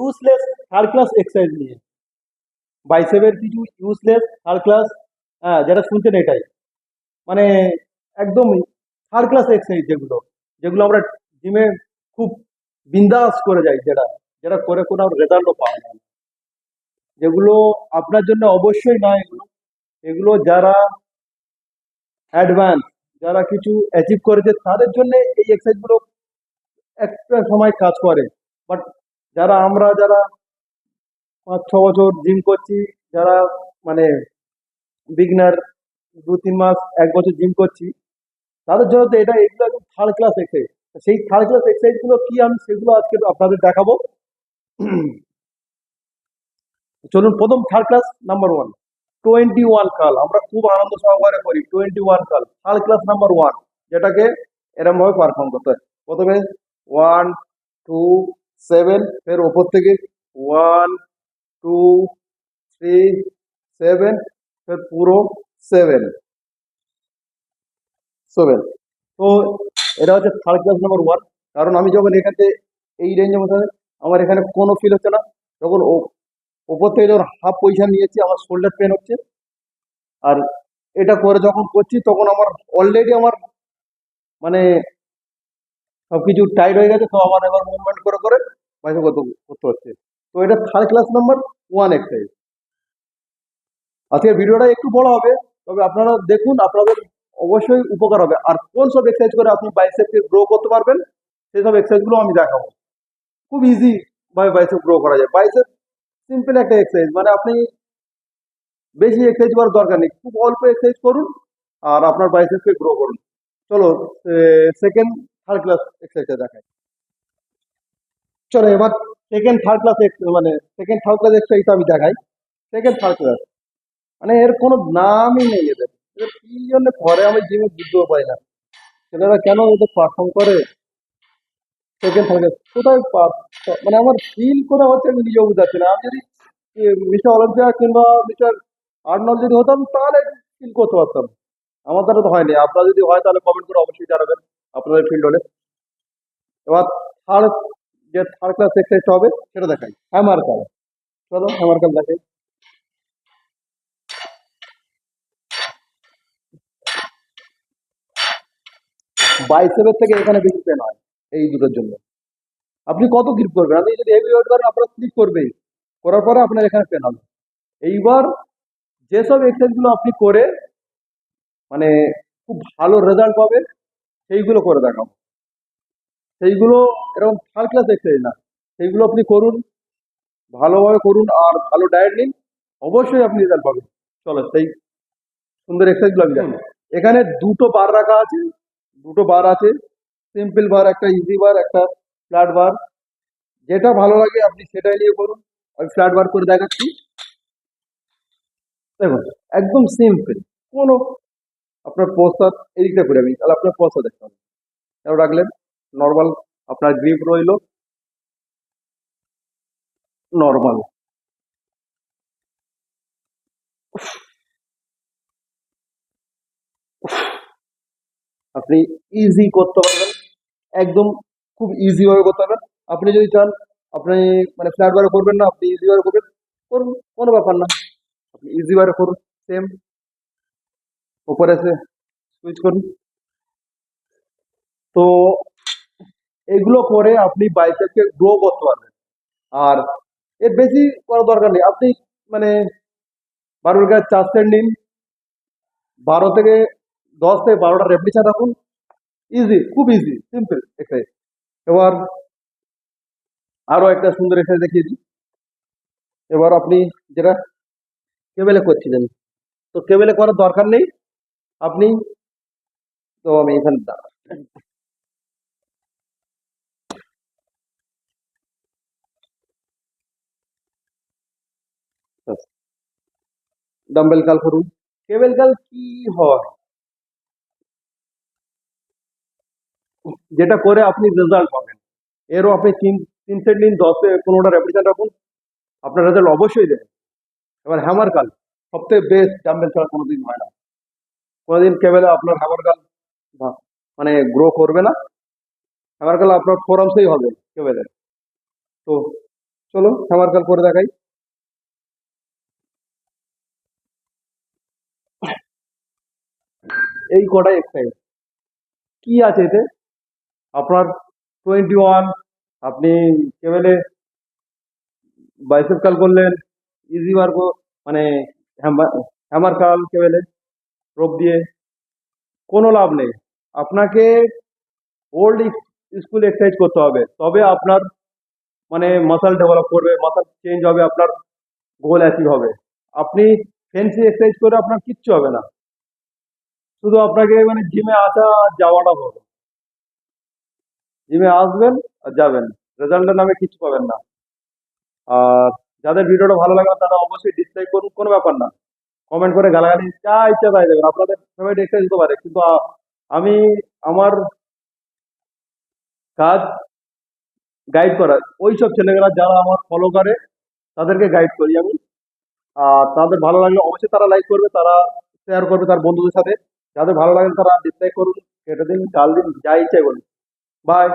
Useless third class exercise নিয়ে, বাইসেপের কিছু useless third class, হ্যাঁ যেটা শুনছেন এটাই, মানে একদম থার্ড ক্লাস এক্সারসাইজ যেগুলো, যেগুলো আমরা জিমে খুব বিন্দাস করে যাই, যেটা যেটা করে কোনো রেজাল্টও পাওয়া যায় না, যেগুলো আপনার জন্য অবশ্যই না, এগুলো এগুলো যারা অ্যাডভান্স, যারা কিছু অ্যাচিভ করেছে তাদের জন্য এই এক্সারসাইজগুলো একটা সময় কাজ করে। বাট যারা 5-6 বছর জিম করছি, যারা মানে বিগনার 2-3 মাস 1 বছর জিম করছি, তাদের জন্য তো এগুলো একদম থার্ড ক্লাস এক্সারসাইজ। সেই থার্ড ক্লাস এক্সারসাইজ গুলো কি আমি সেগুলো আজকে আপনাদের দেখাবো। চলুন, প্রথম থার্ড ক্লাস নাম্বার 1, 21 কাল। আমরা খুব আনন্দ সহকারে করি 21 কাল, থার্ড ক্লাস নাম্বার 1, যেটাকে এরকম ভাবে পারফর্ম করতে হয়। প্রথমে 1, 2, 7, এর ওপর থেকে 1, 2, 3, 7, ফের পুরো 7 7। তো এটা হচ্ছে থার্ড ক্লাস নাম্বার 1। কারণ আমি যখন এখান থেকে এই রেঞ্জের মধ্যে, আমার এখানে কোনো ফিল হচ্ছে না, যখন ওপর থেকে যখন হাফ পজিশন নিয়েছি আমার শোল্ডার পেন হচ্ছে। আর এটা করে যখন করছি তখন আমার অলরেডি আমার মানে সবকিছু টাইট হয়ে গেছে, তো আমার এবার মুভমেন্ট করে করে বাইসেপ করতে করতে হচ্ছে। তো এটা থার্ড ক্লাস নাম্বার 1 এক্সারসাইজ। আজকের ভিডিওটা একটু বড় হবে, তবে আপনারা দেখুন, আপনাদের অবশ্যই উপকার হবে। আর কোন সব এক্সারসাইজ করে আপনি বাইসেপকে গ্রো করতে পারবেন সেই সব এক্সারসাইজগুলো আমি দেখাবো। খুব ইজি ভাবে বাইসেপ গ্রো করা যায়। বাইসেপ সিম্পল একটা এক্সারসাইজ, মানে আপনি বেশি এক্সারসাইজ করার দরকার নেই, খুব অল্প এক্সারসাইজ করুন আর আপনার বাইসেপকে গ্রো করুন। চলো সেকেন্ড থার্ড ক্লাস এক্সারসাইজটা দেখাই। চলো এবার সেকেন্ড থার্ড ক্লাস এক্সারসাইজটা আমি দেখাই। সেকেন্ড থার্ড ক্লাস মানে এর কোনো নামই নেই এদের, এদের কি জন্য করে আমি জিমে বুঝতেও পারি না, ছেলেরা কেন এদের পারফর্ম করে। সেকেন্ড থার্ড ক্লাস কোথায় মানে আমার ফিল করে হচ্ছে আমি নিজেও বুঝাচ্ছি না। আমি যদি মিস্টার অলিম্পিয়া কিংবা মিস্টার আর্নল্ড যদি হতাম তাহলে ফিল করতে পারতাম, আমার দ্বারা তো হয়নি। আপনারা যদি হয় তাহলে কমেন্ট করে অবশ্যই জানাবেন আপনাদের ফিল্ড হলে। এবার থার্ড যে থার্ড ক্লাস এক্সারসাইজটা হবে সেটা দেখাই, হ্যামার কাল। চলো হ্যামার কাল দেখাই। বাইসেপের থেকে এখানে বেশি পেন হয় এই দুটোর জন্য। আপনি কত গ্রিপ করবেন, আপনি যদি হেভি ওয়েট করেন আপনার স্লিপ করবেই, করার পরে আপনার এখানে পেন হবে। এইবার যেসব এক্সারসাইজ গুলো আপনি করে মানে খুব ভালো রেজাল্ট পাবেন সেইগুলো করে দেখাবো। সেইগুলো এরকম থার্ড ক্লাস এক্সারসাইজ না, সেইগুলো আপনি করুন, ভালোভাবে করুন আর ভালো ডায়েট নিন, অবশ্যই আপনি রেজাল্ট পাবেন। চলো সেই সুন্দর এক্সারসাইজ গুলো আমি দেখাবো। এখানে দুটো বার রাখা আছে, দুটো বার আছে, সিম্পল বার, একটা ইজি বার, একটা ফ্ল্যাট বার। যেটা ভালো লাগে আপনি সেটাই নিয়ে করুন। আমি ফ্ল্যাট বার করে দেখাচ্ছি। দেখুন একদম সিম্পল, কোনো আপনার পোস্টার এদিকটা করে আমি তাহলে আপনার পোস্টার দেখতে হবে। এবার রাখলেন নর্মাল, আপনার গ্রিপ রইলো নর্মাল। আপনি ইজি করতে পারবেন, একদম খুব ইজি ভাবে করতে পারবেন। আপনি যদি চান আপনি মানে ফ্ল্যাট বারে করবেন না, আপনি ইজি বারে করবেন, করুন, কোনো ব্যাপার না। আপনি ইজি বারে করুন, সেম উপরে এসে সুইচ করুন। তো এগুলো করে আপনি বাইসেপকে গ্রো করতে পারবেন। আর এর বেশি করার দরকার নেই। আপনি মানে 12 চার সেট নিন, 10 থেকে 12টা রেপিটেশন রাখুন, ইজি, খুব ইজি সিম্পল এক্সারসাইজ। এবার আরো একটা সুন্দর এক্সারসাইজ দেখিয়ে দিই। এবার আপনি যেটা কেবেলে করছিলেন, তো কেবেলে করার দরকার নেই আপনি, তো আমি এখানে ডাম্বেল কাল করুন। কেবেল কাল কি হয়, যেটা করে আপনি রেজাল্ট পাবেন। এরও আপনি 3 সেট নিন, 10 থেকে 15টা রেপিটেশন রাখুন, আপনার রেজাল্ট অবশ্যই দেবে। এবার হ্যামার কাল সবথেকে বেস্ট, ডাম্বেল ছাড়া কোনোদিন হয় না। কোনোদিন কেবেলে আপনার হ্যামার কাল মানে গ্রো করবে না, হ্যামার কাল আপনার ফোর আর্মসেই হবে কেবেলে। তো চলো হ্যামার কার্ল করে দেখাই। এই কটাই এক্সারসাইজ। কি আছে এতে? আপনার 21, আপনি কেবলে বাইসেপ কার্ল করলেন, ইজি বার মানে হ্যামার কার্ল কেবলে রোপ দিয়ে কোনো লাভ নেই। আপনাকে ওল্ড স্কুল এক্সারসাইজ করতে হবে, তবে আপনার মানে মাসল ডেভেলপ করবে, মাসল চেঞ্জ হবে, আপনার গোল অ্যাচিভ হবে। আপনি ফ্যান্সি এক্সারসাইজ করে আপনার কিচ্ছু হবে না, শুধু আপনাকে মানে জিমে আসা আর যাওয়াটা হবে। জিমে আসবেন আর যাবেন, রেজাল্টের নামে কিছু পাবেন না। আর যাদের ভিডিওটা ভালো লাগে তারা অবশ্যই ডিসলাইক করুন, কোনো ব্যাপার না। কমেন্ট করে গালাগালি যা ইচ্ছা তাই দেবেন, আপনাদের ফেভারিট এক্সারসাইজ হতে পারে, কিন্তু আমি আমার কাজ গাইড করা। ওই সব ছেলেমেয়েরা যারা আমার ফলো করে তাদেরকে গাইড করি আমি। আর তাদের ভালো লাগলে অবশ্যই তারা লাইক করবে, তারা শেয়ার করবে তার বন্ধুদের সাথে। যাদের ভালো লাগে তারা ডিসলাইক করুন, কেটে দিন, গাল দিন, যা ইচ্ছাই বলুন। বাই।